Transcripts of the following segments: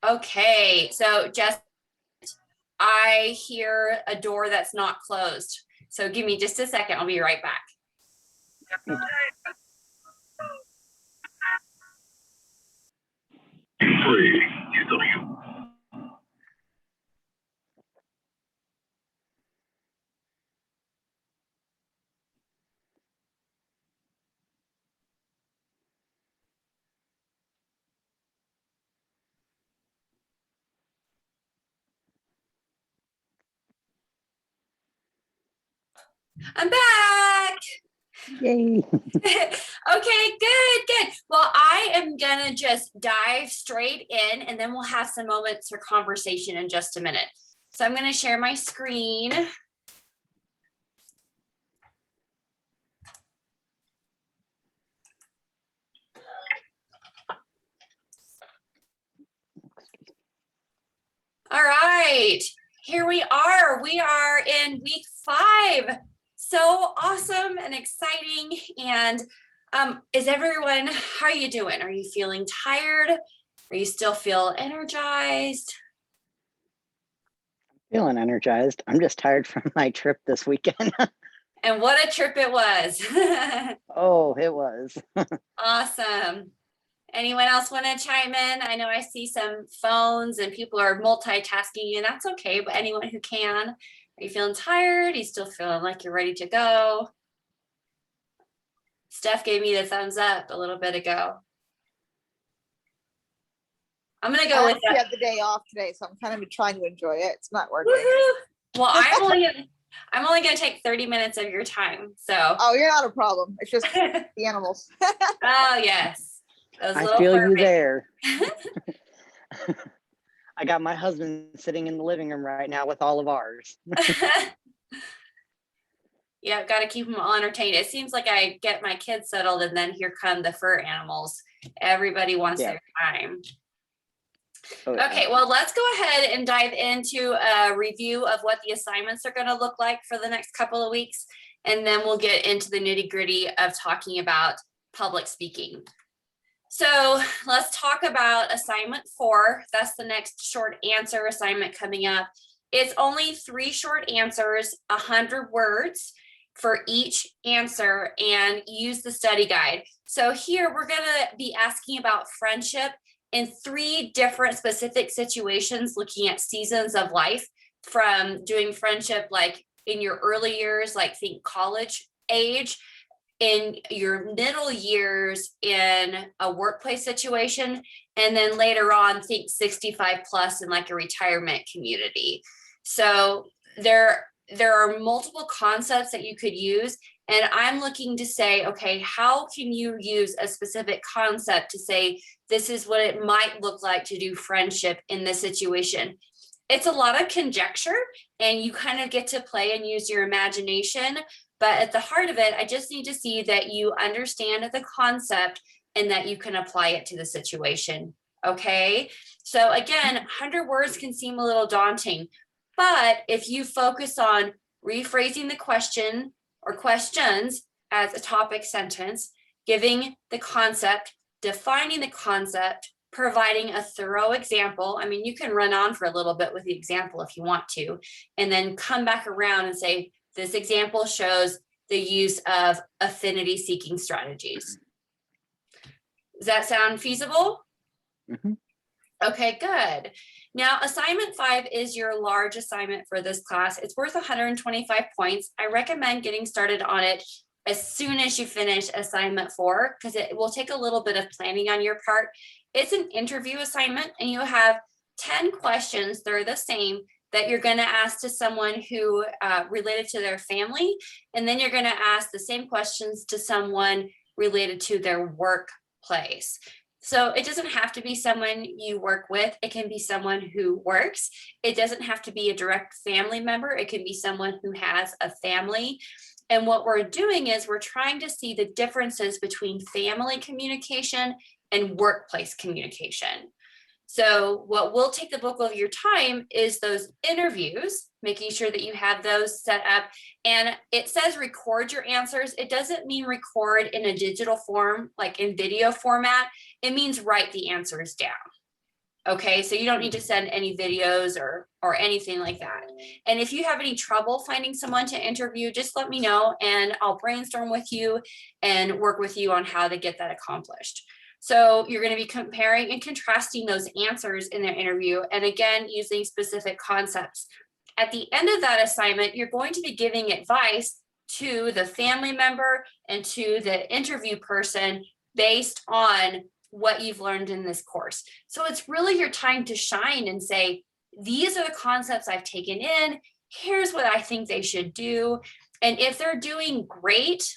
Okay, so just I hear a door that's not closed. So give me just a second. I'll be right back. Free. I'm back. Yay. Okay, good. Well, I am gonna just dive straight in and then we'll have some moments for conversation in just a minute. So I'm gonna share my screen. All right, here we are. We are in week 5. So awesome and exciting. And is everyone, how are you doing? Are you feeling tired? Are you still feel energized? Feeling energized. I'm just tired from my trip this weekend. And what a trip it was. Oh, it was. Awesome. Anyone else want to chime in? I know I see some phones and people are multitasking, and that's okay, but anyone who can. Are you feeling tired? Are you still feeling like you're ready to go? Steph gave me the thumbs up a little bit ago. I'm gonna go with that. I had the day off today, so I'm kind of trying to enjoy it. It's not working. Woohoo! Well, I'm only gonna take 30 minutes of your time. So Oh, you're not a problem. It's just the animals. oh yes. Those I little feel fur you babies. there. I got my husband sitting in the living room right now with all of ours. Yeah, got to keep them all entertained. It seems like I get my kids settled and then here come the fur animals. Everybody wants their time. Oh, yeah. Okay, well, let's go ahead and dive into a review of what the assignments are going to look like for the next couple of weeks. And then we'll get into the nitty gritty of talking about public speaking. So let's talk about assignment 4. That's the next short answer assignment coming up. It's only 3 short answers, 100 words for each answer, and use the study guide. So here we're going to be asking about friendship in 3 different specific situations, looking at seasons of life, from doing friendship like in your early years, like think college age, in your middle years in a workplace situation, and then later on think 65 plus in like a retirement community. So there are multiple concepts that you could use, and I'm looking to say, okay, how can you use a specific concept to say this is what it might look like to do friendship in this situation? It's a lot of conjecture, and you kind of get to play and use your imagination. But at the heart of it, I just need to see that you understand the concept and that you can apply it to the situation. Okay. So again, 100 words can seem a little daunting, but if you focus on rephrasing the question or questions as a topic sentence, giving the concept, defining the concept, providing a thorough example. I mean, you can run on for a little bit with the example if you want to, and then come back around and say, this example shows the use of affinity seeking strategies. Does that sound feasible? Mm-hmm. Okay, good. Now, assignment 5 is your large assignment for this class. It's worth 125 points. I recommend getting started on it as soon as you finish assignment 4, because it will take a little bit of planning on your part. It's an interview assignment, and you have 10 questions. They're the same that you're going to ask to someone who related to their family, and then you're going to ask the same questions to someone related to their workplace. So it doesn't have to be someone you work with. It can be someone who works. It doesn't have to be a direct family member. It can be someone who has a family. And what we're doing is we're trying to see the differences between family communication and workplace communication. So what will take the bulk of your time is those interviews, making sure that you have those set up. And it says record your answers. It doesn't mean record in a digital form, like in video format. It means write the answers down. Okay, so you don't need to send any videos or anything like that. And if you have any trouble finding someone to interview, just let me know and I'll brainstorm with you and work with you on how to get that accomplished. So you're going to be comparing and contrasting those answers in their interview, and again, using specific concepts. At the end of that assignment, you're going to be giving advice to the family member and to the interview person based on what you've learned in this course. So it's really your time to shine and say, these are the concepts I've taken in. Here's what I think they should do. And if they're doing great,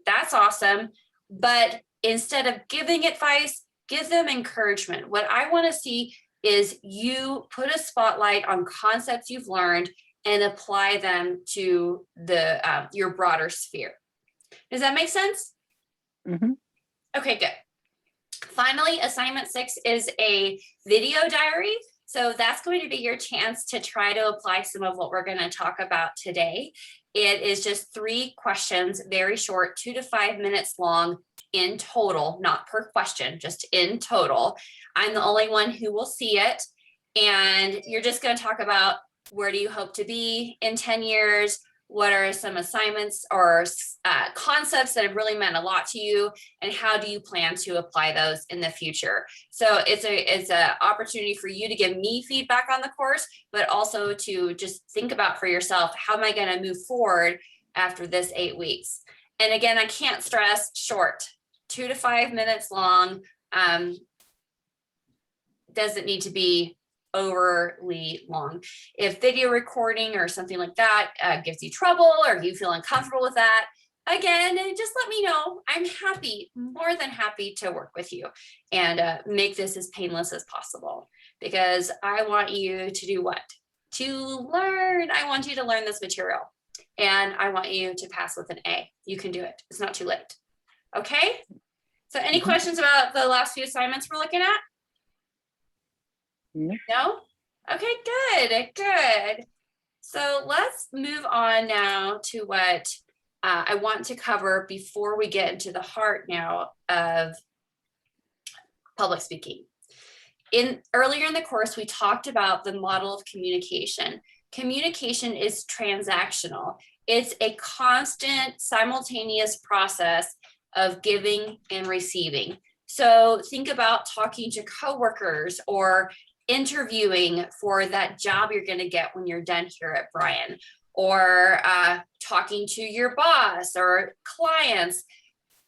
that's awesome. But instead of giving advice, give them encouragement. What I want to see is you put a spotlight on concepts you've learned and apply them to the your broader sphere. Does that make sense? Mhm. Okay, good. Finally, assignment 6 is a video diary. So that's going to be your chance to try to apply some of what we're going to talk about today. It is just 3 questions, very short, 2 to 5 minutes long in total, not per question, just in total. I'm the only one who will see it. And you're just going to talk about, where do you hope to be in 10 years? What are some assignments or concepts that have really meant a lot to you? And how do you plan to apply those in the future? So it's a opportunity for you to give me feedback on the course, but also to just think about for yourself, how am I going to move forward after this 8 weeks? And again, I can't stress short, 2 to 5 minutes long. Doesn't need to be overly long. If video recording or something like that gives you trouble, or you feel uncomfortable with that, again, just let me know. I'm happy, more than happy to work with you and make this as painless as possible, because I want you to do what? To learn. I want you to learn this material, and I want you to pass with an A. You can do it. It's not too late. Okay? So any questions about the last few assignments we're looking at? No? Okay, good. So let's move on now to what I want to cover before we get into the heart now of public speaking. Earlier in the course, we talked about the model of communication. Communication is transactional. It's a constant, simultaneous process of giving and receiving. So think about talking to coworkers or interviewing for that job you're going to get when you're done here at Bryan, or talking to your boss or clients.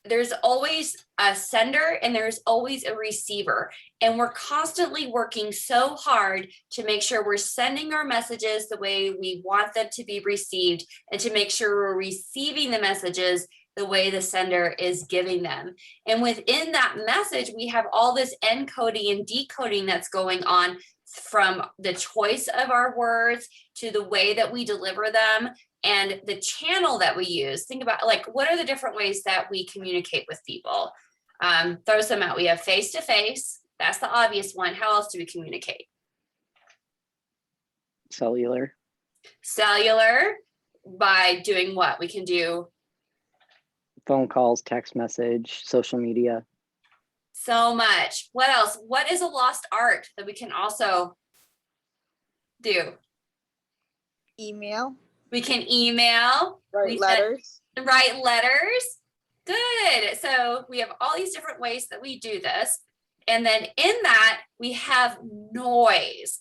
There's always a sender and there's always a receiver. And we're constantly working so hard to make sure we're sending our messages the way we want them to be received, and to make sure we're receiving the messages the way the sender is giving them. And within that message, we have all this encoding and decoding that's going on, from the choice of our words to the way that we deliver them and the channel that we use. Think about, like, what are the different ways that we communicate with people? Throw some out. We have face-to-face. That's the obvious one. How else do we communicate? Cellular. Cellular, by doing what? We can do Phone calls, text message, social media. so much. What else? What is a lost art that we can also do? Email, We can email. write letters. Write letters. Good. So we have all these different ways that we do this. And then in that, we have noise,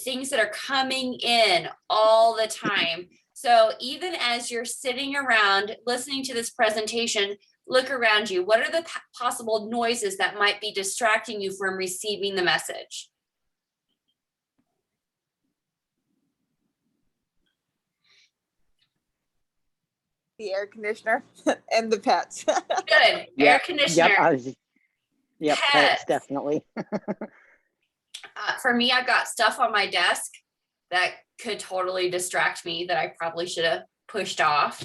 things that are coming in all the time. So even as you're sitting around listening to this presentation, look around you. What are the possible noises that might be distracting you from receiving the message? The air conditioner and the pets. Good. Air conditioner. Yep, Pets. pets, definitely. For me, I've got stuff on my desk that could totally distract me that I probably should have pushed off.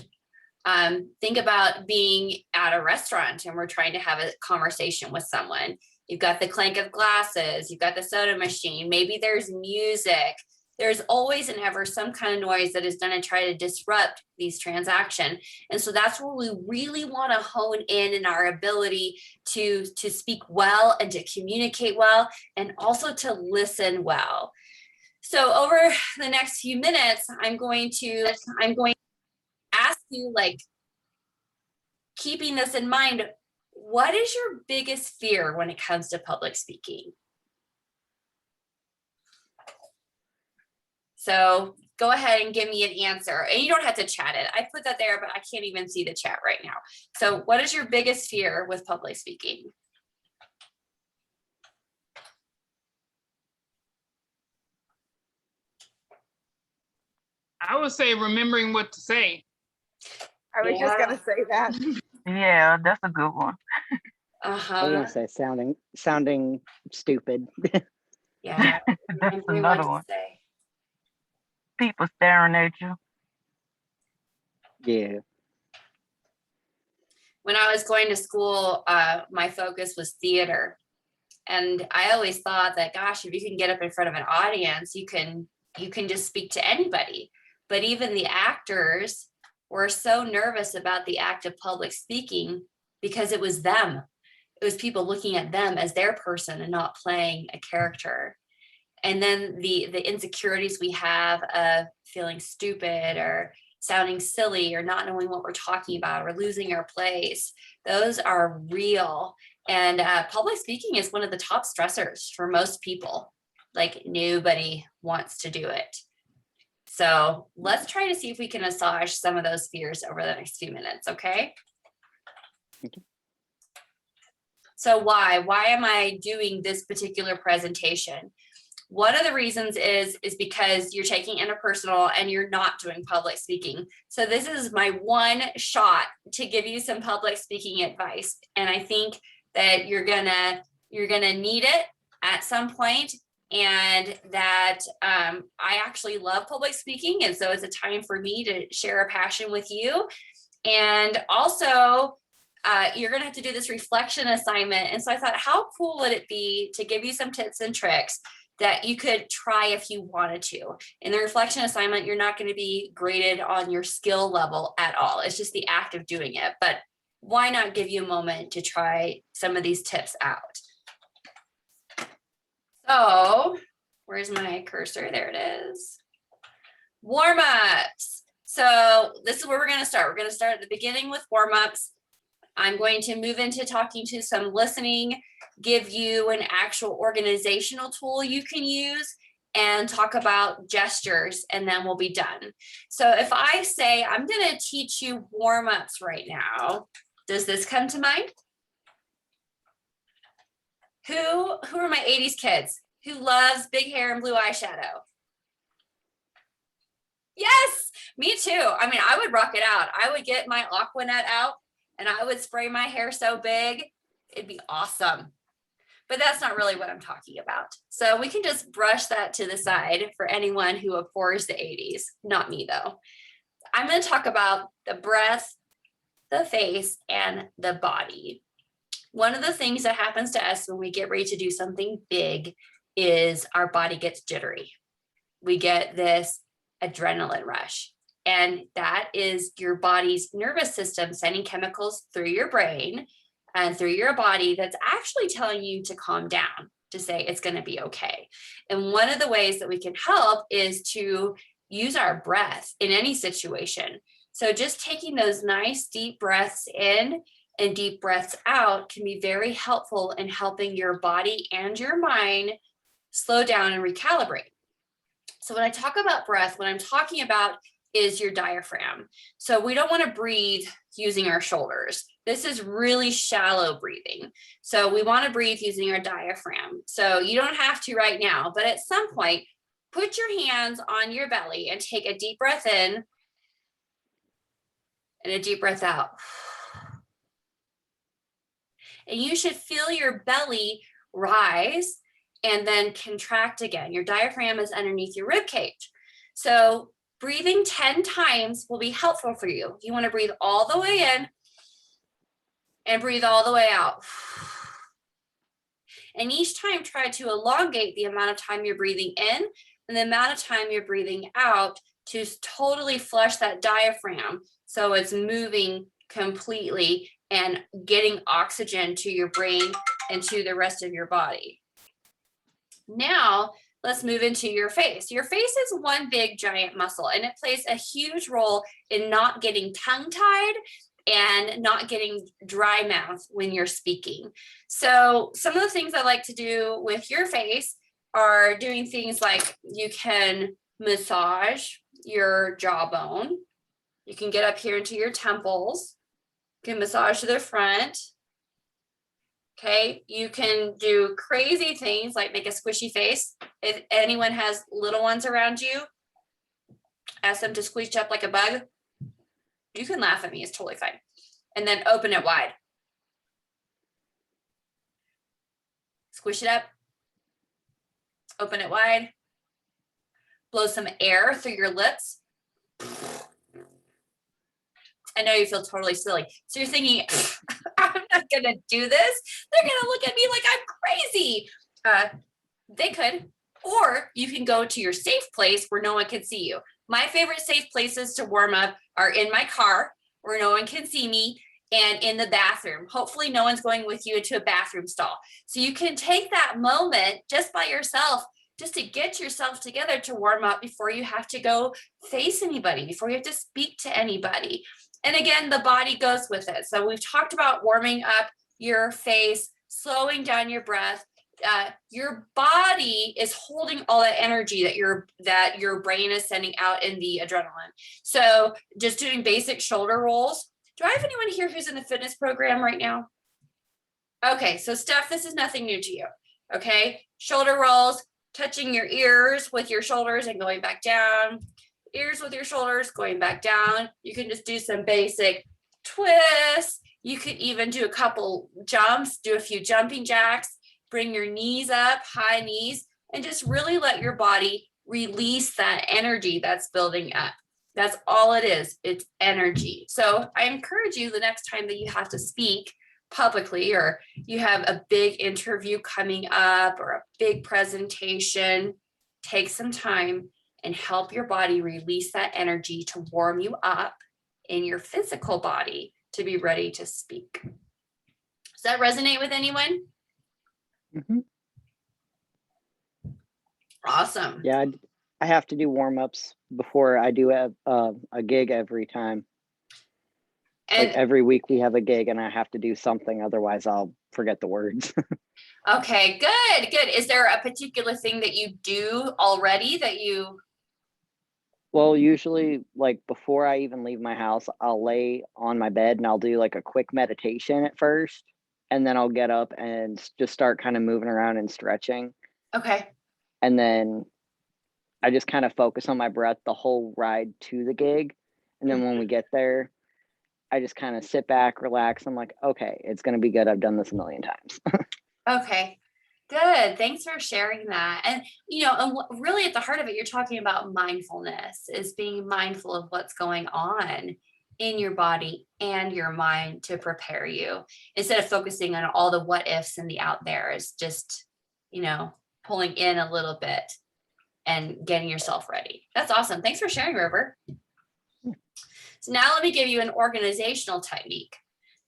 Think about being at a restaurant and we're trying to have a conversation with someone. You've got the clank of glasses, you've got the soda machine, maybe there's music, there's always and ever some kind of noise that is going to try to disrupt these transactions. And so that's where we really want to hone in our ability to speak well and to communicate well, and also to listen well. So over the next few minutes, I'm going to ask you, like, keeping this in mind, what is your biggest fear when it comes to public speaking? So go ahead and give me an answer, and you don't have to chat it. I put that there, but I can't even see the chat right now. So what is your biggest fear with public speaking? I would say remembering what to say. I was just gonna say that. Yeah, that's a good one. I was Uh-huh. gonna say sounding stupid. Yeah. That's Remembering what another to one. say. People staring at you. Yeah. When I was going to school, my focus was theater. And I always thought that, gosh, if you can get up in front of an audience, you can just speak to anybody. But even the actors were so nervous about the act of public speaking because it was them. It was people looking at them as their person and not playing a character. And then the insecurities we have of feeling stupid or sounding silly or not knowing what we're talking about or losing our place, those are real. And public speaking is one of the top stressors for most people. Like, nobody wants to do it. So let's try to see if we can massage some of those fears over the next few minutes, okay? Okay. So why am I doing this particular presentation? One of the reasons is because you're taking interpersonal and you're not doing public speaking. So this is my one shot to give you some public speaking advice. And I think that you're gonna need it at some point, and that I actually love public speaking. And so it's a time for me to share a passion with you. And also, you're going to have to do this reflection assignment. And so I thought, how cool would it be to give you some tips and tricks that you could try if you wanted to. In the reflection assignment, you're not going to be graded on your skill level at all. It's just the act of doing it. But why not give you a moment to try some of these tips out? So where's my cursor? There it is. Warm-ups. So this is where we're going to start. We're going to start at the beginning with warm-ups. I'm going to move into talking to some listening, give you an actual organizational tool you can use, and talk about gestures, and then we'll be done. So if I say I'm going to teach you warm-ups right now, does this come to mind? Who are my 80s kids? Who loves big hair and blue eyeshadow? Yes, me too. I mean, I would rock it out. I would get my Aquanet out and I would spray my hair so big, it'd be awesome. But that's not really what I'm talking about. So we can just brush that to the side for anyone who abhors the 80s. Not me though. I'm going to talk about the breath, the face, and the body. One of the things that happens to us when we get ready to do something big is our body gets jittery. We get this adrenaline rush. And that is your body's nervous system sending chemicals through your brain and through your body that's actually telling you to calm down, to say it's going to be okay. And one of the ways that we can help is to use our breath in any situation. So just taking those nice deep breaths in and deep breaths out can be very helpful in helping your body and your mind slow down and recalibrate. So when I talk about breath, what I'm talking about is your diaphragm. So we don't want to breathe using our shoulders. This is really shallow breathing. So we want to breathe using our diaphragm. So you don't have to right now, but at some point, put your hands on your belly and take a deep breath in and a deep breath out. And you should feel your belly rise and then contract again. Your diaphragm is underneath your rib cage. So breathing 10 times will be helpful for you. You want to breathe all the way in and breathe all the way out. And each time try to elongate the amount of time you're breathing in and the amount of time you're breathing out to totally flush that diaphragm. So it's moving completely and getting oxygen to your brain and to the rest of your body. Now, let's move into your face. Your face is one big giant muscle, and it plays a huge role in not getting tongue-tied and not getting dry mouth when you're speaking. So some of the things I like to do with your face are doing things like you can massage your jawbone. You can get up here into your temples. You can massage to the front. Okay, you can do crazy things like make a squishy face. If anyone has little ones around you, ask them to squeeze up like a bug. You can laugh at me, it's totally fine. And then open it wide. Squish it up. Open it wide. Blow some air through your lips. I know you feel totally silly. So you're thinking, I'm not gonna do this. They're gonna look at me like I'm crazy. They could, or you can go to your safe place where no one can see you. My favorite safe places to warm up are in my car where no one can see me, and in the bathroom. Hopefully no one's going with you into a bathroom stall. So you can take that moment just by yourself, just to get yourself together to warm up before you have to go face anybody, before you have to speak to anybody. And again, the body goes with it. So we've talked about warming up your face, slowing down your breath. Your body is holding all that energy that your brain is sending out in the adrenaline. So just doing basic shoulder rolls. Do I have anyone here who's in the fitness program right now? Okay, so Steph, this is nothing new to you. Okay, shoulder rolls, touching your ears with your shoulders and going back down. Ears with your shoulders, going back down. You can just do some basic twists. You could even do a couple jumps, do a few jumping jacks, bring your knees up, high knees, and just really let your body release that energy that's building up. That's all it is. It's energy. So I encourage you the next time that you have to speak publicly, or you have a big interview coming up or a big presentation, take some time and help your body release that energy to warm you up in your physical body to be ready to speak. Does that resonate with anyone? Mhm. Awesome. Yeah, I have to do warm-ups before I do a gig every time. Like And every week we have a gig and I have to do something, otherwise I'll forget the words. okay, good. Is there a particular thing that you do already that you, Well, usually like before I even leave my house, I'll lay on my bed and I'll do like a quick meditation at first, and then I'll get up and just start kind of moving around and stretching. okay, And then I just kind of focus on my breath the whole ride to the gig. And then when we get there, I just kind of sit back, relax. I'm like, okay, it's going to be good. I've done this a million times. okay, good. Thanks for sharing that. And, and really at the heart of it, you're talking about mindfulness, is being mindful of what's going on in your body and your mind to prepare you, instead of focusing on all the what ifs and the out there. Is just, pulling in a little bit and getting yourself ready. That's awesome. Thanks for sharing, River. So now let me give you an organizational technique.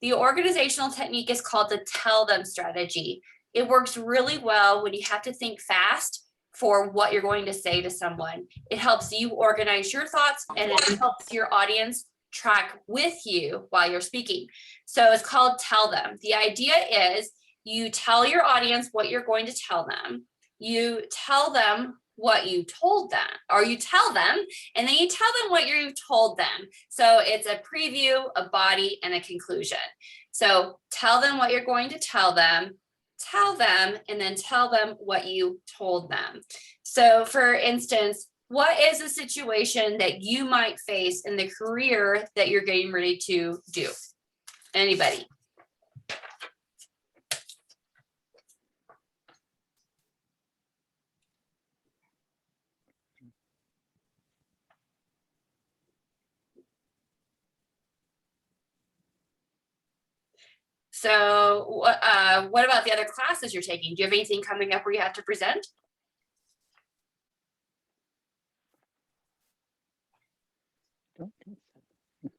The organizational technique is called the tell them strategy. It works really well when you have to think fast for what you're going to say to someone. It helps you organize your thoughts, and it helps your audience track with you while you're speaking. So it's called tell them. The idea is you tell your audience what you're going to tell them. You tell them what you told them, or you tell them, and then you tell them what you told them. So it's a preview, a body, and a conclusion. So tell them what you're going to tell them, and then tell them what you told them. So for instance, what is a situation that you might face in the career that you're getting ready to do? Anybody? So what about the other classes you're taking? Do you have anything coming up where you have to present? Don't think so.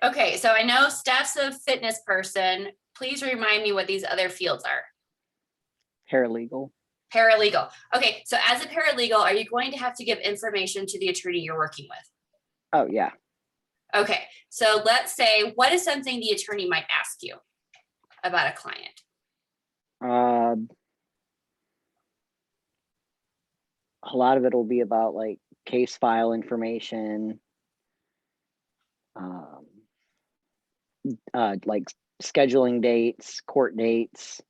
Okay, so I know Steph's a fitness person. Please remind me what these other fields are. Paralegal. Paralegal. Okay, so as a paralegal, are you going to have to give information to the attorney you're working with? Oh, yeah. Okay, so let's say, what is something the attorney might ask you about a client? A lot of it will be about like case file information, like scheduling dates, court dates,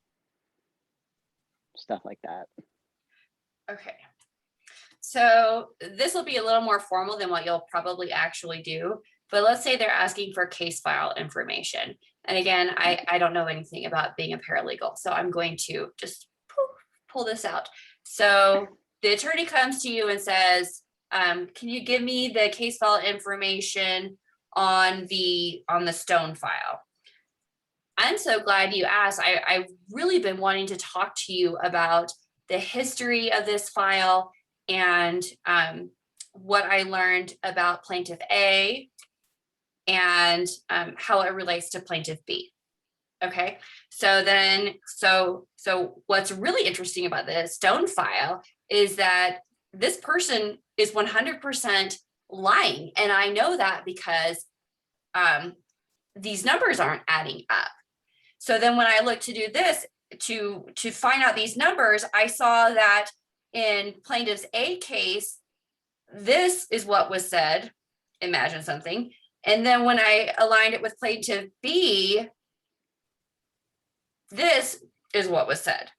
stuff like that. Okay. So this will be a little more formal than what you'll probably actually do, but let's say they're asking for case file information. And again, I don't know anything about being a paralegal, so I'm going to just pull this out. So the attorney comes to you and says, can you give me the case file information on the Stone file? I'm so glad you asked. I've really been wanting to talk to you about the history of this file and what I learned about plaintiff A and how it relates to plaintiff B. Okay, so what's really interesting about the Stone file is that this person is 100% lying. And I know that because these numbers aren't adding up. So then when I looked to do this, to find out these numbers, I saw that in plaintiff's A case, this is what was said, imagine something. And then when I aligned it with plaintiff B, this is what was said.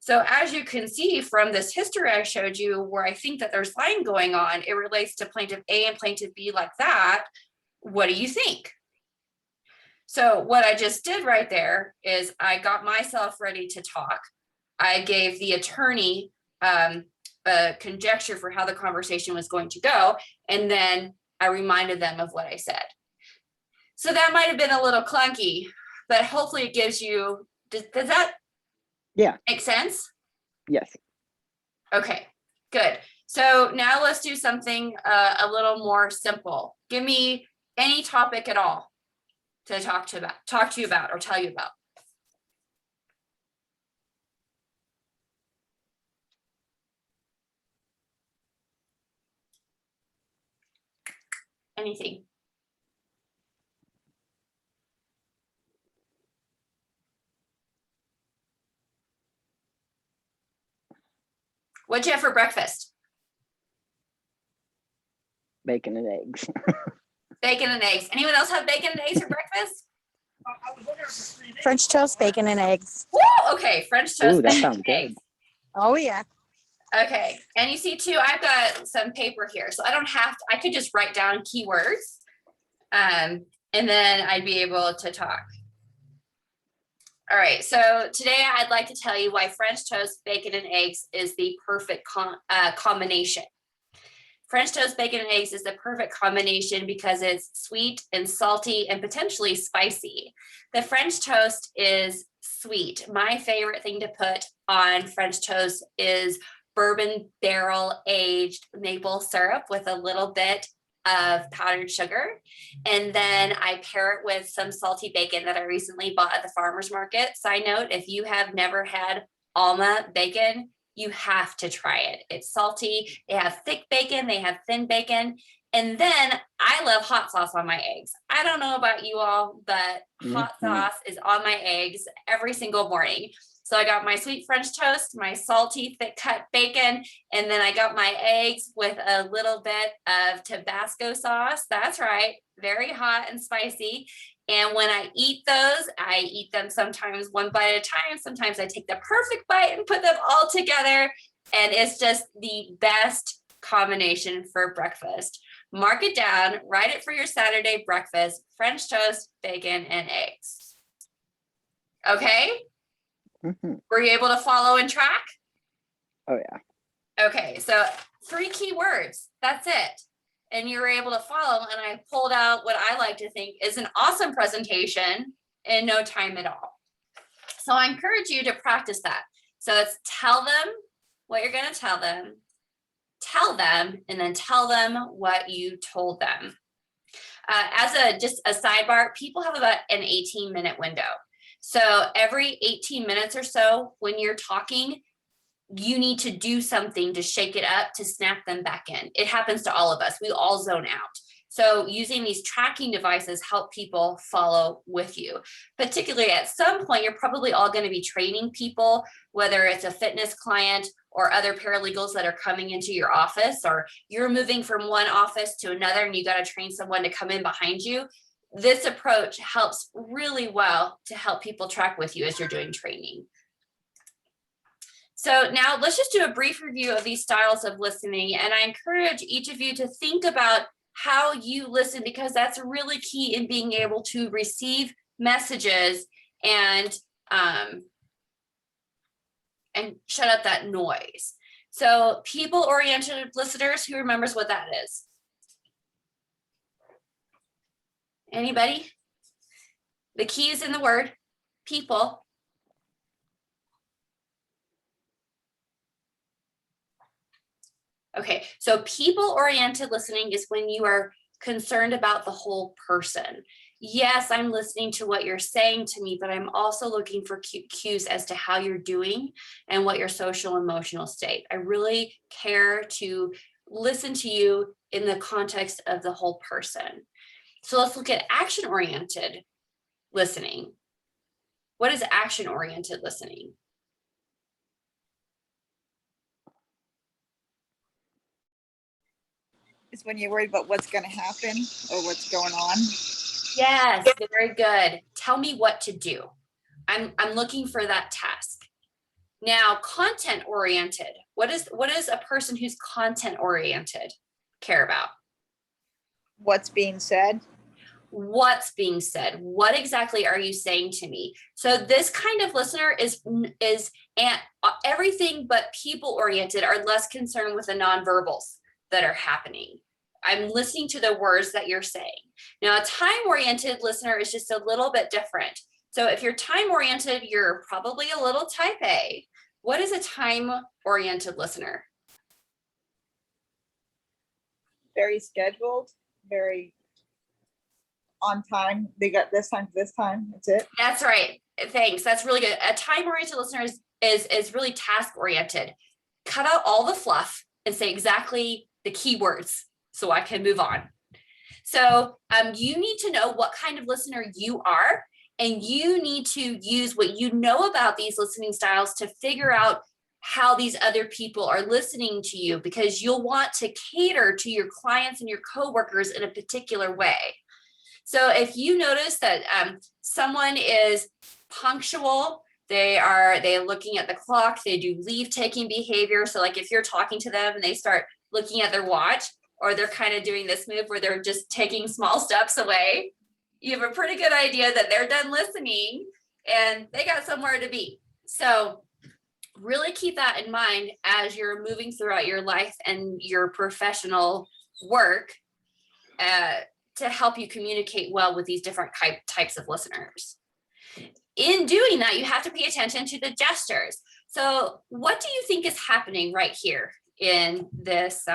So as you can see from this history I showed you, where I think that there's lying going on, it relates to plaintiff A and plaintiff B like that. What do you think? So what I just did right there is I got myself ready to talk. I gave the attorney a conjecture for how the conversation was going to go, and then I reminded them of what I said. So that might have been a little clunky, but hopefully it gives you, does that make sense? Yes. Okay, good. So now let's do something a little more simple. Give me any topic at all to talk to you about or tell you about. Anything. What'd you have for breakfast? Bacon and eggs. Bacon and eggs. Anyone else have bacon and eggs for breakfast? French toast, bacon, and eggs. Woo! Okay, French toast. Ooh, that bacon, sounds and good. eggs. Oh, yeah. Okay, and you see too, I've got some paper here, so I don't have to, I could just write down keywords, and then I'd be able to talk. All right, so today I'd like to tell you why French toast, bacon, and eggs is the perfect combination. French toast, bacon, and eggs is the perfect combination because it's sweet and salty and potentially spicy. The French toast is sweet. My favorite thing to put on French toast is bourbon barrel aged maple syrup with a little bit of powdered sugar. And then I pair it with some salty bacon that I recently bought at the farmer's market. Side note, if you have never had Alma bacon, you have to try it. It's salty. They have thick bacon, they have thin bacon. And then I love hot sauce on my eggs. I don't know about you all, but hot sauce is on my eggs every single morning. So I got my sweet French toast, my salty thick cut bacon, and then I got my eggs with a little bit of Tabasco sauce. That's right, very hot and spicy. And when I eat those, I eat them sometimes one bite at a time. Sometimes I take the perfect bite and put them all together. And it's just the best combination for breakfast. Mark it down, write it for your Saturday breakfast: French toast, bacon, and eggs. Okay? Were you able to follow and track? Oh, yeah. Okay, so 3 key words, that's it. And you were able to follow, and I pulled out what I like to think is an awesome presentation in no time at all. So I encourage you to practice that. So it's tell them what you're going to tell them, tell them, and then tell them what you told them. Just a sidebar, people have about an 18-minute window. So every 18 minutes or so, when you're talking, you need to do something to shake it up, to snap them back in. It happens to all of us. We all zone out. So using these tracking devices help people follow with you. Particularly at some point, you're probably all going to be training people, whether it's a fitness client or other paralegals that are coming into your office, or you're moving from one office to another and you got to train someone to come in behind you. This approach helps really well to help people track with you as you're doing training. So now let's just do a brief review of these styles of listening. And I encourage each of you to think about how you listen, because that's really key in being able to receive messages and shut up that noise. So people-oriented listeners, who remembers what that is? Anybody? The key is in the word people. Okay, so people-oriented listening is when you are concerned about the whole person. Yes, I'm listening to what you're saying to me, but I'm also looking for cues as to how you're doing and what your social emotional state. I really care to listen to you in the context of the whole person. So let's look at action-oriented listening. What is action-oriented listening? It's when you're worried about what's going to happen or what's going on. Yes, very good. Tell me what to do. I'm looking for that task. Now, content-oriented. What is a person who's content-oriented care about? What's being said. What's being said? What exactly are you saying to me? So this kind of listener is everything but people-oriented, are less concerned with the nonverbals that are happening. I'm listening to the words that you're saying. Now, a time-oriented listener is just a little bit different. So if you're time-oriented, you're probably a little type A. What is a time-oriented listener? Very scheduled, very on time. They got this time to this time. That's it. That's right. Thanks. That's really good. A time-oriented listener is really task-oriented. Cut out all the fluff and say exactly the key words so I can move on. So you need to know what kind of listener you are, and you need to use what you know about these listening styles to figure out how these other people are listening to you, because you'll want to cater to your clients and your coworkers in a particular way. So if you notice that someone is punctual, they're looking at the clock, they do leave taking behavior. So like if you're talking to them and they start looking at their watch, or they're kind of doing this move where they're just taking small steps away, you have a pretty good idea that they're done listening and they got somewhere to be. So really keep that in mind as you're moving throughout your life and your professional work to help you communicate well with these different types of listeners. In doing that, you have to pay attention to the gestures. So what do you think is happening right here in this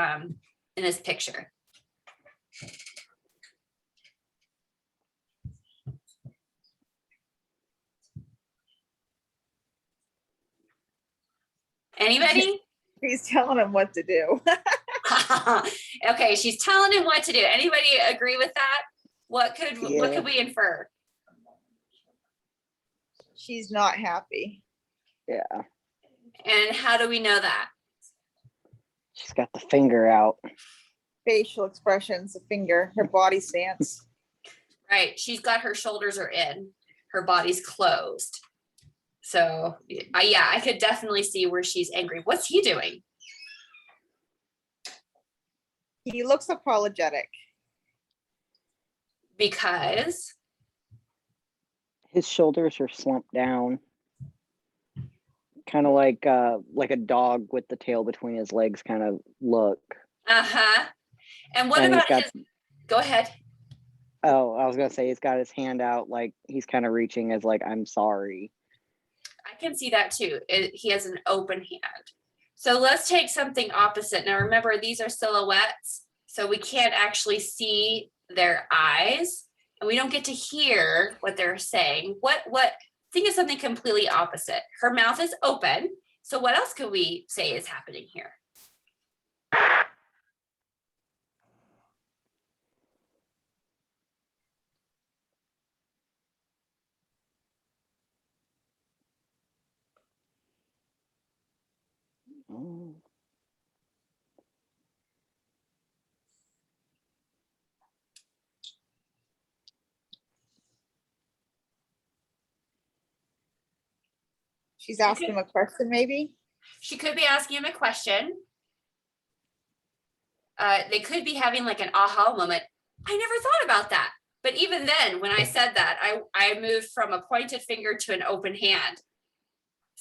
picture? Anybody? He's telling them what to do. Okay, she's telling him what to do. Anybody agree with that? What could we infer? She's not happy. Yeah. And how do we know that? She's got the finger out. Facial expressions, the finger, her body stance. Right, she's got her shoulders are in, her body's closed. So yeah, I could definitely see where she's angry. What's he doing? He looks apologetic. Because His shoulders are slumped down. Kind of like a dog with the tail between his legs kind of look. uh-huh. And what And he's about his, go ahead. Oh, I was gonna say he's got his hand out like he's kind of reaching as like, I'm sorry. I can see that too. He has an open hand. So let's take something opposite. Now remember, these are silhouettes, so we can't actually see their eyes and we don't get to hear what they're saying. Think of something completely opposite. Her mouth is open. So what else could we say is happening here? Mm. She's asking him a question, maybe? She could be asking him a question. They could be having like an aha moment. I never thought about that. But even then, when I said that, I moved from a pointed finger to an open hand.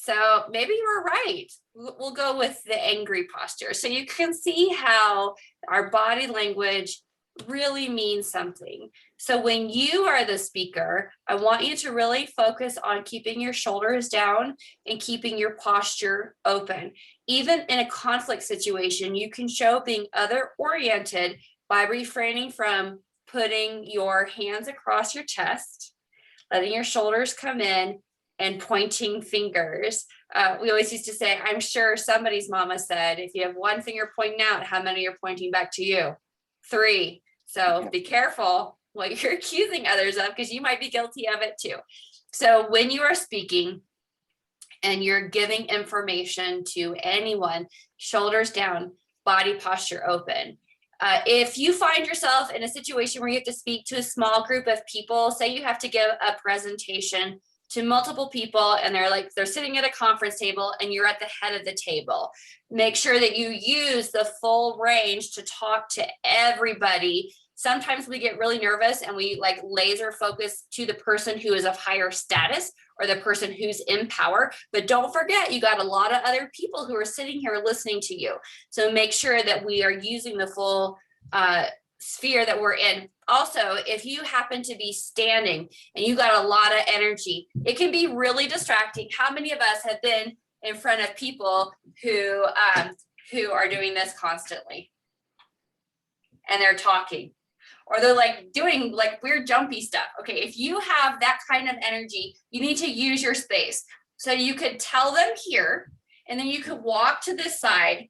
So maybe you were right. We'll go with the angry posture. So you can see how our body language really means something. So when you are the speaker, I want you to really focus on keeping your shoulders down and keeping your posture open. Even in a conflict situation, you can show being other oriented by refraining from putting your hands across your chest, letting your shoulders come in, and pointing fingers. We always used to say, I'm sure somebody's mama said, if you have one finger pointing out, how many are pointing back to you? 3. So be careful what you're accusing others of, because you might be guilty of it too. So when you are speaking and you're giving information to anyone, shoulders down, body posture open. If you find yourself in a situation where you have to speak to a small group of people, say you have to give a presentation to multiple people and they're sitting at a conference table and you're at the head of the table, make sure that you use the full range to talk to everybody. Sometimes we get really nervous and we like laser focus to the person who is of higher status or the person who's in power. But don't forget, you got a lot of other people who are sitting here listening to you. So make sure that we are using the full sphere that we're in. Also, if you happen to be standing and you got a lot of energy, it can be really distracting. How many of us have been in front of people who are doing this constantly and they're talking, or they're like doing like weird jumpy stuff? Okay, if you have that kind of energy, you need to use your space. So you could tell them here, and then you could walk to this side,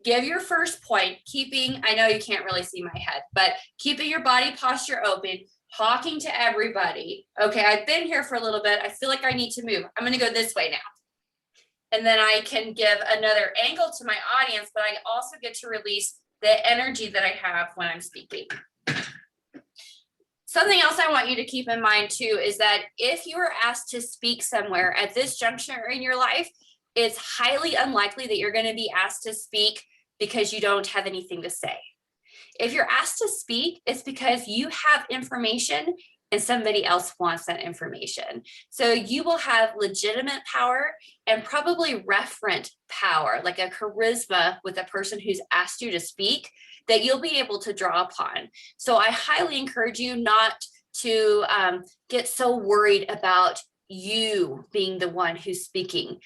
give your first point, keeping, I know you can't really see my head, but keeping your body posture open, talking to everybody. Okay, I've been here for a little bit. I feel like I need to move. I'm gonna go this way now. And then I can give another angle to my audience, but I also get to release the energy that I have when I'm speaking. Something else I want you to keep in mind too is that if you are asked to speak somewhere at this juncture in your life, it's highly unlikely that you're going to be asked to speak because you don't have anything to say. If you're asked to speak, it's because you have information and somebody else wants that information. So you will have legitimate power and probably referent power, like a charisma with a person who's asked you to speak, that you'll be able to draw upon. So I highly encourage you not to get so worried about you being the one who's speaking.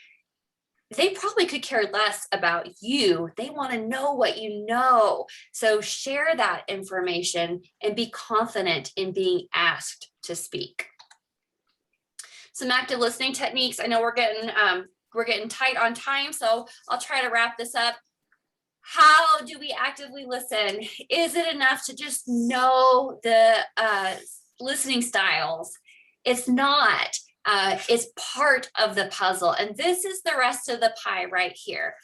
They probably could care less about you. They want to know what you know. So share that information and be confident in being asked to speak. Some active listening techniques. I know we're getting tight on time, so I'll try to wrap this up. How do we actively listen? Is it enough to just know the listening styles? It's not. Is part of the puzzle. And this is the rest of the pie right here.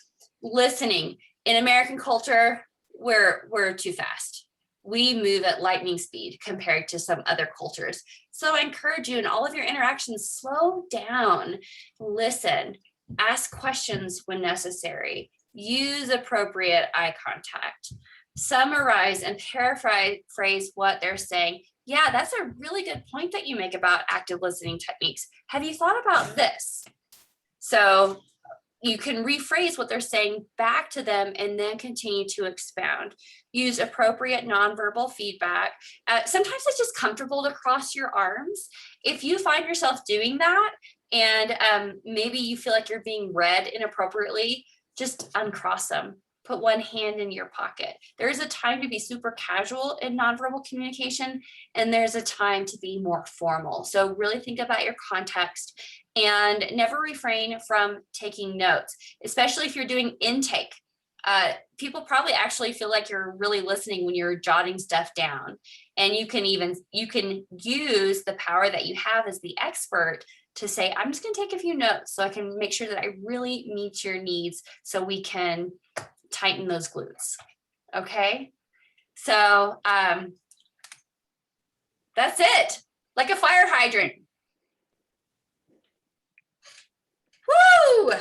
Listening. In American culture, we're too fast. We move at lightning speed compared to some other cultures. So I encourage you in all of your interactions, slow down, listen, ask questions when necessary, use appropriate eye contact, summarize and paraphrase what they're saying. Yeah, that's a really good point that you make about active listening techniques. Have you thought about this? So you can rephrase what they're saying back to them and then continue to expound. Use appropriate nonverbal feedback. Sometimes it's just comfortable to cross your arms. If you find yourself doing that and maybe you feel like you're being read inappropriately, just uncross them. Put one hand in your pocket. There's a time to be super casual in nonverbal communication, and there's a time to be more formal. So really think about your context and never refrain from taking notes, especially if you're doing intake. People probably actually feel like you're really listening when you're jotting stuff down. And you can use the power that you have as the expert to say, I'm just gonna take a few notes so I can make sure that I really meet your needs so we can tighten those glutes. Okay. So that's it. Like a fire hydrant. Woo!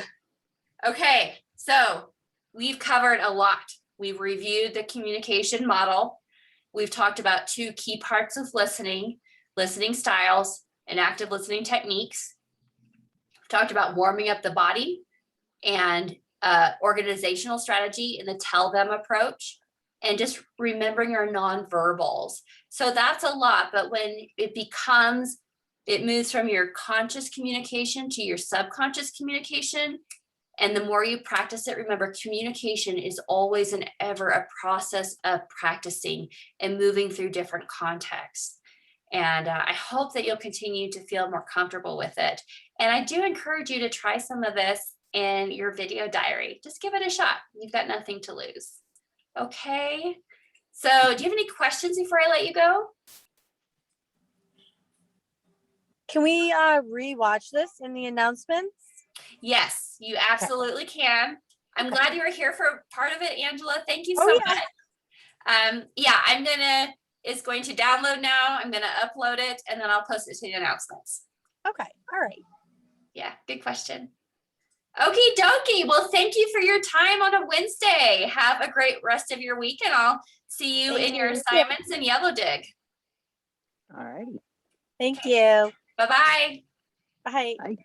Okay, so we've covered a lot. We've reviewed the communication model. We've talked about 2 key parts of listening, listening styles, and active listening techniques. We've talked about warming up the body and organizational strategy in the tell them approach, and just remembering your nonverbals. So that's a lot, but when it moves from your conscious communication to your subconscious communication. And the more you practice it, remember, communication is always and ever a process of practicing and moving through different contexts. And I hope that you'll continue to feel more comfortable with it. And I do encourage you to try some of this in your video diary. Just give it a shot. You've got nothing to lose. Okay. So do you have any questions before I let you go? Can we rewatch this in the announcements? Yes, you absolutely can. I'm Okay. glad you were here for part of it, Angela. Thank you Oh, so yeah. much. Yeah, it's going to download now. I'm gonna upload it and then I'll post it to the announcements. Okay, all right. Yeah, good question. Okie dokie. Well, thank you for your time on a Wednesday. Have a great rest of your week and I'll see you Thank in your you. assignments in Yellow Dig. All righty. Thank you. Bye-bye. Bye. Bye.